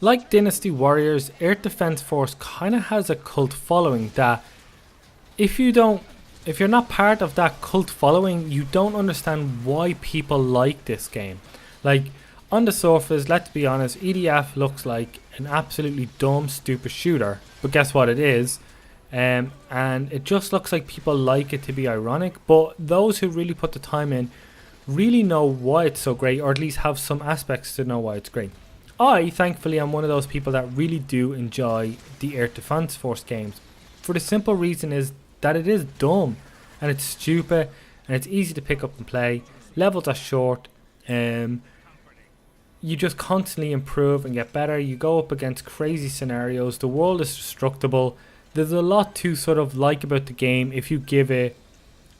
Like Dynasty Warriors, Air Defense Force kind of has a cult following that if you don't if you're not part of that cult following, you don't understand why people like this game. Like, on the surface, let's be honest, EDF looks like an absolutely dumb, stupid shooter, but guess what it is? And it just looks like people like it to be ironic, but those who really put the time in really know why it's so great, or at least have some aspects to know why it's great. I, thankfully, am one of those people that really do enjoy the Air Defense Force games, for the simple reason is that it is dumb and it's stupid and it's easy to pick up and play. Levels are short. You just constantly improve and get better. You go up against crazy scenarios. The world is destructible. There's a lot to sort of like about the game if you give it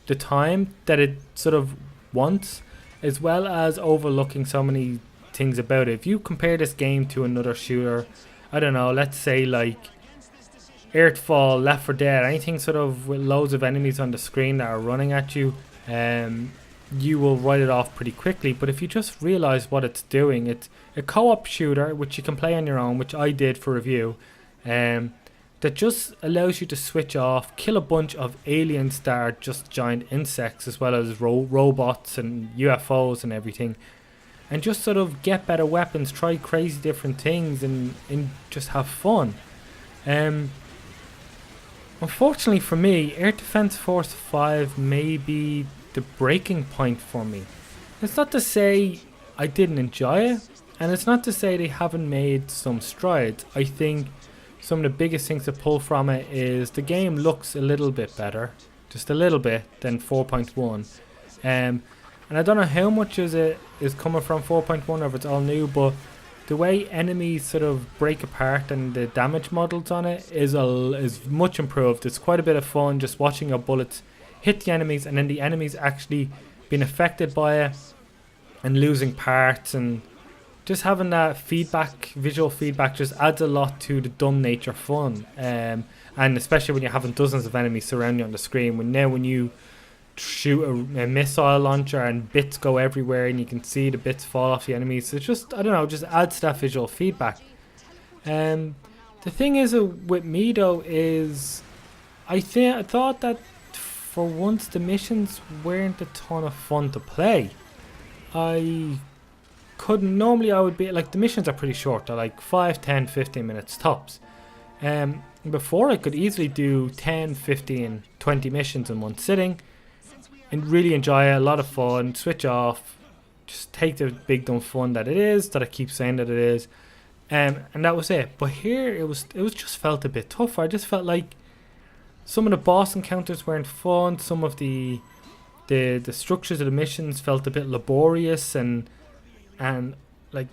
the time that it sort of wants, as well as overlooking so many things about it. If you compare this game to another shooter, I don't know, let's say like Earthfall, Left 4 Dead, anything sort of with loads of enemies on the screen that are running at you, you will write it off pretty quickly. But if you just realize what it's doing, it's a co-op shooter which you can play on your own, which I did for review, that just allows you to switch off, kill a bunch of aliens that are just giant insects, as well as robots and UFOs and everything, and just sort of get better weapons, try crazy different things, and just have fun. Unfortunately for me, Air Defense Force 5 may be the breaking point for me. It's not to say I didn't enjoy it, and it's not to say they haven't made some strides. I think some of the biggest things to pull from it is the game looks a little bit better, just a little bit, than 4.1. And I don't know how much is coming from 4.1 or if it's all new, but the way enemies sort of break apart and the damage models on it is much improved. It's quite a bit of fun just watching your bullets hit the enemies and then the enemies actually being affected by it and losing parts, and just having that feedback, visual feedback, just adds a lot to the dumb nature fun. And especially when you're having dozens of enemies surrounding you on the screen. When you shoot a missile launcher and bits go everywhere and you can see the bits fall off the enemies, it's just, I don't know, just adds to that visual feedback. The thing is with me though is I thought that for once the missions weren't a ton of fun to play. I would be like, the missions are pretty short, they're like 5, 10, 15 minutes tops. Before I could easily do 10, 15, 20 missions in one sitting and really enjoy it, a lot of fun, switch off, just take the big dumb fun that it is, that I keep saying that it is, and that was it. But here it was just felt a bit tougher. I just felt like some of the boss encounters weren't fun, some of the structures of the missions felt a bit laborious and like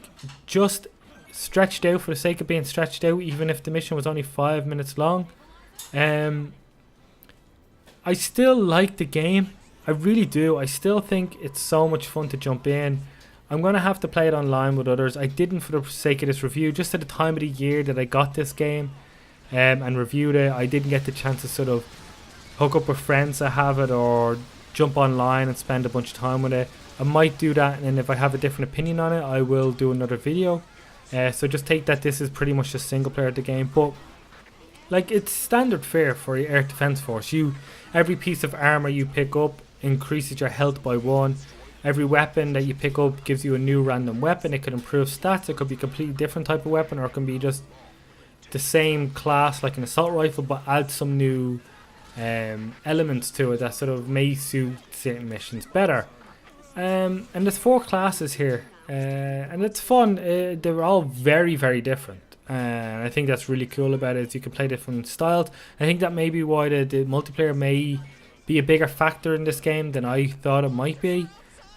just stretched out for the sake of being stretched out, even if the mission was only 5 minutes long. I still like the game, I really do. I still think it's so much fun to jump in. I'm going to have to play it online with others. I didn't for the sake of this review. Just at the time of the year that I got this game and reviewed it, I didn't get the chance to sort of hook up with friends that have it or jump online and spend a bunch of time with it. I might do that, and if I have a different opinion on it, I will do another video. So just take that this is pretty much a single player of the game. But like, it's standard fare for your Air Defense Force. Every piece of armor you pick up increases your health by 1. Every weapon that you pick up gives you a new random weapon. It could improve stats, it could be a completely different type of weapon, or it can be just the same class like an assault rifle but add some new elements to it that sort of may suit certain missions better. And there's 4 classes here, and it's fun. They're all very, very different. I think that's really cool about it, is you can play different styles. I think that may be why the multiplayer may be a bigger factor in this game than I thought it might be.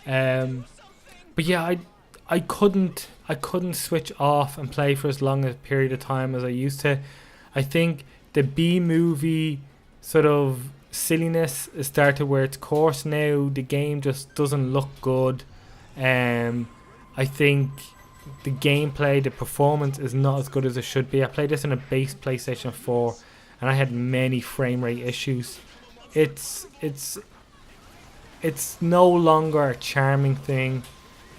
But yeah, I couldn't switch off and play for as long a period of time as I used to. I think the B-movie sort of silliness has started to wear its course now. The game just doesn't look good. I think the gameplay, the performance is not as good as it should be. I played this on a base PlayStation 4 and I had many frame rate issues. It's no longer a charming thing.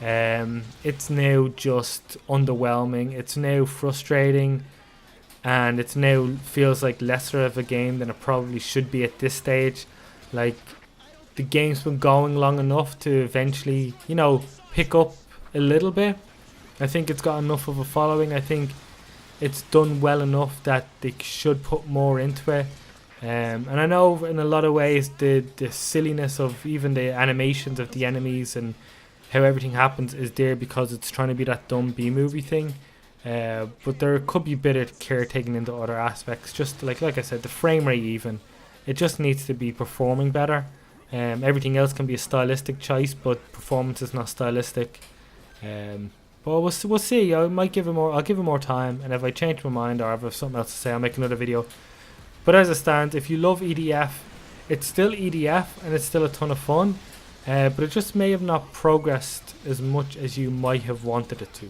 It's now just underwhelming. It's now frustrating, and it's now feels like lesser of a game than it probably should be at this stage. Like, the game's been going long enough to eventually, you know, pick up a little bit. I think it's got enough of a following. I think it's done well enough that they should put more into it. And I know in a lot of ways the silliness of even the animations of the enemies and how everything happens is there because it's trying to be that dumb B-movie thing. But there could be a bit of care taken into other aspects. Just like I said, the frame rate even. It just needs to be performing better. Everything else can be a stylistic choice, but performance is not stylistic. But we'll see. I might give it more. I'll give it more time, and if I change my mind or if I have something else to say, I'll make another video. But as it stands, if you love EDF, it's still EDF and it's still a ton of fun. But it just may have not progressed as much as you might have wanted it to.